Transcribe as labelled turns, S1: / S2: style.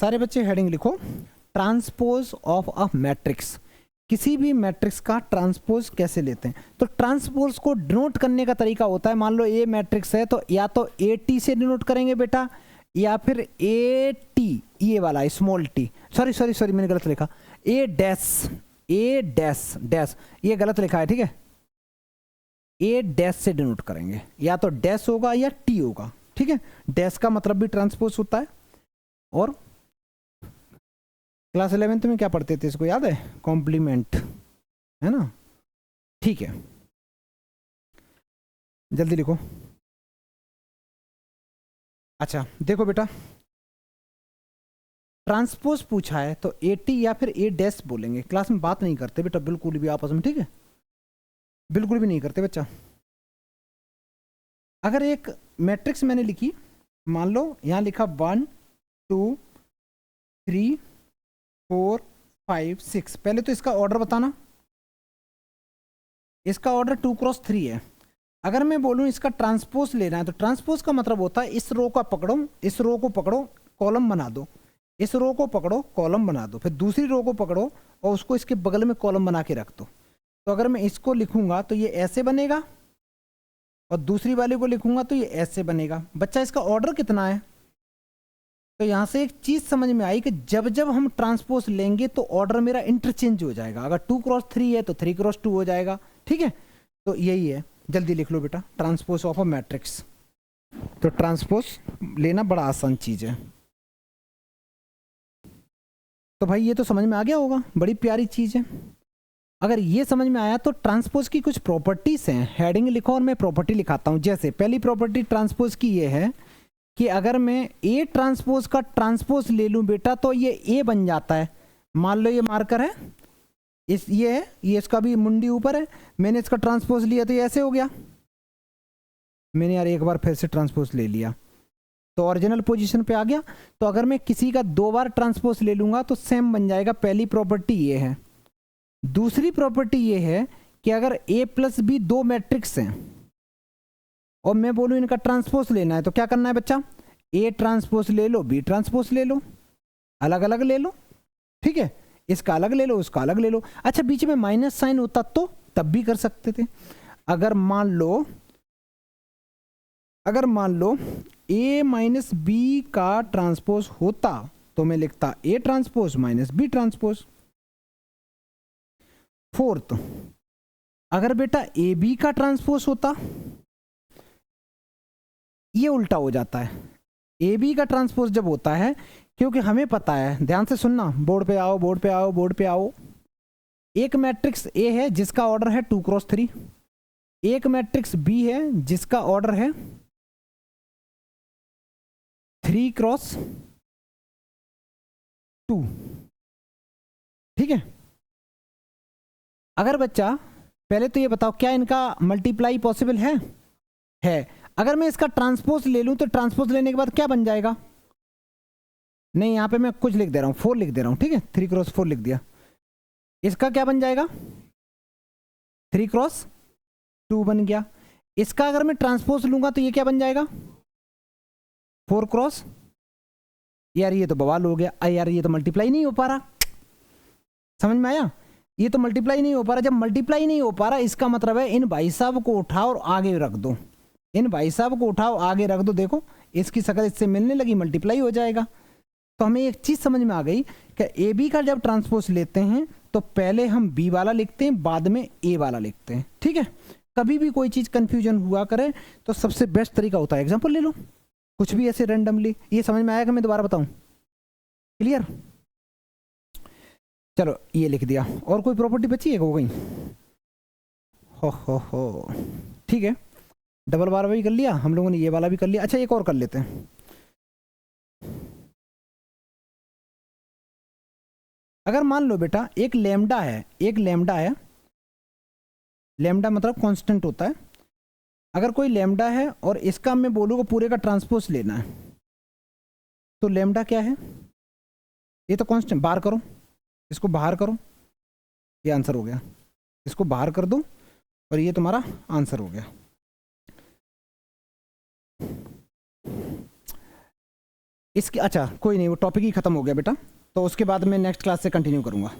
S1: सारे बच्चे हेडिंग लिखो, ट्रांसपोज ऑफ अ मैट्रिक्स। किसी भी मैट्रिक्स का ट्रांसपोज कैसे लेते हैं? तो ट्रांसपोज को डिनोट करने का तरीका होता है, मान लो ए मैट्रिक्स है तो या तो ए टी से डिनोट करेंगे बेटा, या फिर ए टी, ये वाला small T, sorry sorry sorry मैंने गलत लिखा, ए डैश, ए डैश डैश, ये गलत लिखा है, ठीक है, ए डैश से डिनोट करेंगे, या तो डैश होगा या टी होगा, ठीक है। डैश का मतलब भी ट्रांसपोज होता है। और क्लास 11th में क्या पढ़ते थे, इसको याद है? कॉम्प्लीमेंट, है ना, ठीक है, जल्दी लिखो। अच्छा देखो बेटा, ट्रांसपोज पूछा है तो ए टी या फिर ए डैश बोलेंगे, क्लास में बात नहीं करते बेटा बिल्कुल भी आपस में, ठीक है, बिल्कुल भी नहीं करते बच्चा। अगर एक मैट्रिक्स मैंने लिखी, मान लो यहां लिखा 1 2 3 4 5 6, पहले तो इसका ऑर्डर बताना, इसका ऑर्डर 2 क्रॉस 3 है। अगर मैं बोलूं इसका ट्रांसपोज लेना है तो ट्रांसपोज का मतलब होता है इस रो का पकड़ो, इस रो को पकड़ो, कॉलम बना दो, इस रो को पकड़ो, कॉलम बना दो, फिर दूसरी रो को पकड़ो और उसको इसके बगल में कॉलम बना के रख दो। तो अगर मैं इसको लिखूंगा तो ये ऐसे बनेगा, और दूसरी वाले को लिखूंगा तो ये ऐसे बनेगा। बच्चा इसका ऑर्डर कितना है? तो यहां से एक चीज समझ में आई कि जब जब हम ट्रांसपोज लेंगे तो ऑर्डर मेरा इंटरचेंज हो जाएगा। अगर 2 क्रॉस 3 है तो 3 क्रॉस 2 हो जाएगा, ठीक है। तो यही है, जल्दी लिख लो बेटा, ट्रांसपोज ऑफ अ मैट्रिक्स। तो ट्रांसपोज लेना बड़ा आसान चीज है। तो भाई ये तो समझ में आ गया होगा, बड़ी प्यारी चीज है। अगर ये समझ में आया तो ट्रांसपोज की कुछ प्रॉपर्टीज हैं, हेडिंग लिखो और मैं प्रॉपर्टी लिखाता हूं। जैसे पहली प्रॉपर्टी ट्रांसपोज की ये है कि अगर मैं ए ट्रांसपोज का ट्रांसपोज ले लूं बेटा तो ये ए बन जाता है। मान लो ये मार्कर है, इस ये है, ये इसका भी मुंडी ऊपर है, मैंने इसका ट्रांसपोज लिया तो ये ऐसे हो गया। मैंने यार एक बार फिर से ट्रांसपोज ले लिया तो ओरिजिनल पोजीशन पे आ गया। तो अगर मैं किसी का 2 बार ट्रांसपोज ले लूंगा तो सेम बन जाएगा। पहली प्रॉपर्टी ये है। दूसरी प्रॉपर्टी ये है कि अगर a प्लस बी 2 मैट्रिक्स हैं और मैं बोलूं इनका ट्रांसपोज लेना है तो क्या करना है बच्चा? ए ट्रांसपोज ले लो, बी ट्रांसपोज ले लो, अलग अलग ले लो, ठीक है, इसका अलग ले लो, उसका अलग ले लो। अच्छा बीच में माइनस साइन होता तो तब भी कर सकते थे। अगर मान लो ए माइनस बी का ट्रांसपोज होता तो मैं लिखता A transpose minus B transpose. Fourth, अगर बेटा ए बी का ट्रांसपोज होता, ये उल्टा हो जाता है। ए बी का ट्रांसपोज जब होता है, क्योंकि हमें पता है, ध्यान से सुनना, बोर्ड पे आओ, बोर्ड पे आओ, बोर्ड पे आओ। एक मैट्रिक्स ए है जिसका ऑर्डर है 2 क्रॉस 3, एक मैट्रिक्स बी है जिसका ऑर्डर है 3 क्रॉस 2, ठीक है। अगर बच्चा पहले तो ये बताओ क्या इनका मल्टीप्लाई पॉसिबल है? अगर मैं इसका ट्रांसपोज ले लूं तो ट्रांसपोज लेने के बाद क्या बन जाएगा? नहीं, यहां पे मैं कुछ लिख दे रहा हूं, 4 लिख दे रहा हूं, ठीक है, 3 क्रॉस 4 लिख दिया। इसका क्या बन जाएगा? 3 क्रॉस 2 बन गया। इसका अगर मैं ट्रांसपोज लूंगा तो ये क्या बन जाएगा? 4 क्रॉस, यार ये तो बवाल हो गया। यार ये तो मल्टीप्लाई नहीं हो पा रहा, समझ में आया? ये तो मल्टीप्लाई नहीं हो पा रहा। जब मल्टीप्लाई नहीं हो पा रहा इसका मतलब है इन भाई साहब को उठाओ और आगे रख दो, इन भाई साहब को उठाओ आगे रख दो, देखो इसकी शक्ल इससे मिलने लगी, मल्टीप्लाई हो जाएगा। तो हमें एक चीज समझ में आ गई कि ए बी का जब ट्रांसपोज लेते हैं तो पहले हम बी वाला लिखते हैं, बाद में ए वाला लिखते हैं, ठीक है। कभी भी कोई चीज कंफ्यूजन हुआ करे तो सबसे बेस्ट तरीका होता है एग्जाम्पल ले लो, कुछ भी ऐसे रैंडमली। ये समझ में आया कि मैं दोबारा बताऊं? क्लियर? चलो ये लिख दिया। और कोई प्रॉपर्टी बची है? हो गई, हो ठीक है। डबल बार भी कर लिया हम लोगों ने, ये वाला भी कर लिया। अच्छा एक और कर लेते हैं। अगर मान लो बेटा एक लैम्डा है, लैम्डा मतलब कांस्टेंट होता है। अगर कोई लैम्डा है और इसका मैं बोलूँगा पूरे का ट्रांसपोज लेना है तो लैम्डा क्या है? ये तो कांस्टेंट, बाहर करो, इसको बाहर करो, ये आंसर हो गया। इसको बाहर कर दो और ये तुम्हारा आंसर हो गया। इसकी अच्छा कोई नहीं, वो टॉपिक ही ख़त्म हो गया बेटा, तो उसके बाद मैं नेक्स्ट क्लास से कंटिन्यू करूँगा।